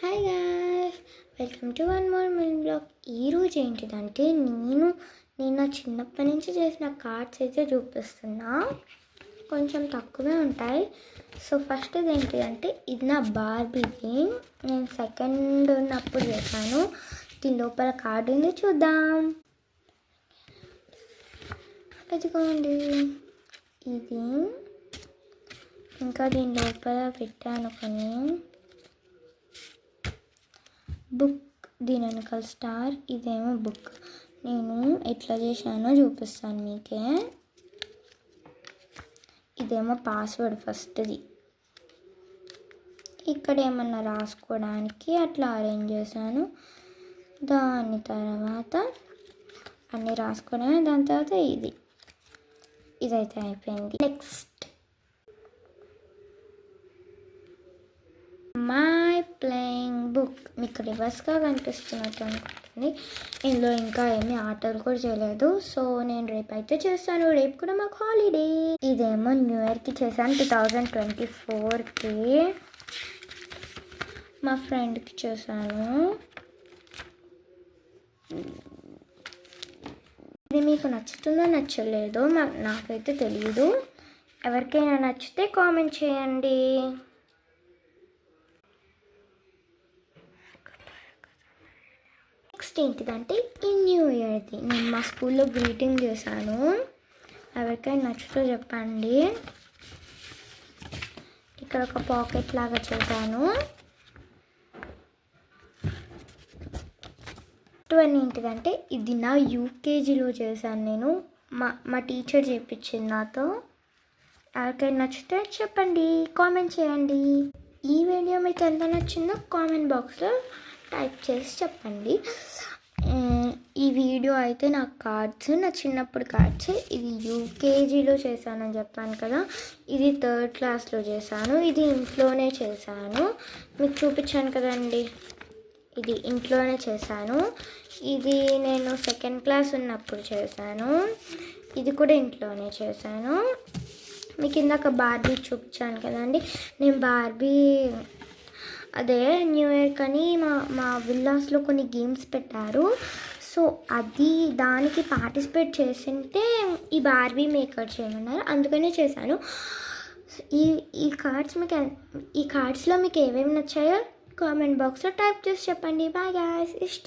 Hi guys, welcome to one more mini blog. ఈరోజు ఏంటిదంటే నేను నా చిన్నప్పటి నుంచి చేసిన కార్డ్స్ అయితే చూపిస్తున్నా. కొంచెం తక్కువే ఉంటాయి. సో ఫస్ట్ ఏంటిదంటే ఇది నా బార్బీది. నేను సెకండ్ ఉన్నప్పుడు చేశాను. దీని లోపల కార్డు ఉంది, చూద్దాం. అదిగోండి ఇది. ఇంకా దీని లోపల పెట్టాను కొన్ని బుక్, దీని వెనకాల స్టార్. ఇదేమో బుక్. నేను ఎట్లా చేశానో చూపిస్తాను మీకే. ఇదేమో పాస్వర్డ్ ఫస్ట్ది. ఇక్కడ ఏమన్నా రాసుకోవడానికి అట్లా అరేంజ్ చేశాను. దాని తర్వాత అన్నీ రాసుకోవడమే. దాని తర్వాత ఇదైతే అయిపోయింది. Next my playing book. మీకు రివర్స్గా కనిపిస్తున్నట్టు అనుకుంటుంది. ఇందులో ఇంకా ఏమీ ఆటలు కూడా చేయలేదు. సో నేను రేపు అయితే చేస్తాను. రేపు కూడా మాకు హాలిడే. ఇదేమో న్యూ ఇయర్కి చేశాను, 2024కి. మా ఫ్రెండ్కి చేశాను. ఇది మీకు నచ్చుతుందో నచ్చలేదో నాకైతే తెలియదు. ఎవరికైనా నచ్చితే కామెంట్ చేయండి. నెక్స్ట్ ఏంటిదంటే ఈ న్యూ ఇయర్ది నేను మా స్కూల్లో గ్రీటింగ్ చేశాను. ఎవరికైనా నచ్చుతో చెప్పండి. ఇక్కడ ఒక పాకెట్ లాగా చేశాను. ఏంటిదంటే ఇది నా యూకేజీలో చేశాను నేను. మా టీచర్ చేయించింది నాతో. ఎవరికైనా నచ్చితే చెప్పండి, కామెంట్ చేయండి. ఈ వీడియో మీకు ఎంత నచ్చిందో కామెంట్ బాక్స్లో టైప్ చేసి చెప్పండి. ఈ వీడియో అయితే నా కార్డ్స్, నా చిన్నప్పుడు కార్డ్స్. ఇది యూకేజీలో చేశానని చెప్పాను కదా. ఇది 3rd క్లాస్లో చేశాను. ఇది ఇంట్లోనే చేశాను. మీకు చూపించాను కదండి, ఇది ఇంట్లోనే చేశాను. ఇది నేను 2nd క్లాస్ ఉన్నప్పుడు చేశాను. ఇది కూడా ఇంట్లోనే చేశాను. మీకు ఇందాక బార్బీ చూపించాను కదండి. నేను బార్బీ అదే న్యూ ఇయర్ కానీ మా విల్లాస్లో కొన్ని గేమ్స్ పెట్టారు. సో దానికి పార్టిసిపేట్ చేసింటే ఈ బార్బీ మేకర్ చేయమన్నారు, అందుకనే చేశాను. ఈ కార్డ్స్లో మీకు ఏమేమి నచ్చాయో కామెంట్ బాక్స్లో టైప్ చేసి చెప్పండి. బాయ్ గాయ్స్, ఇష్ట.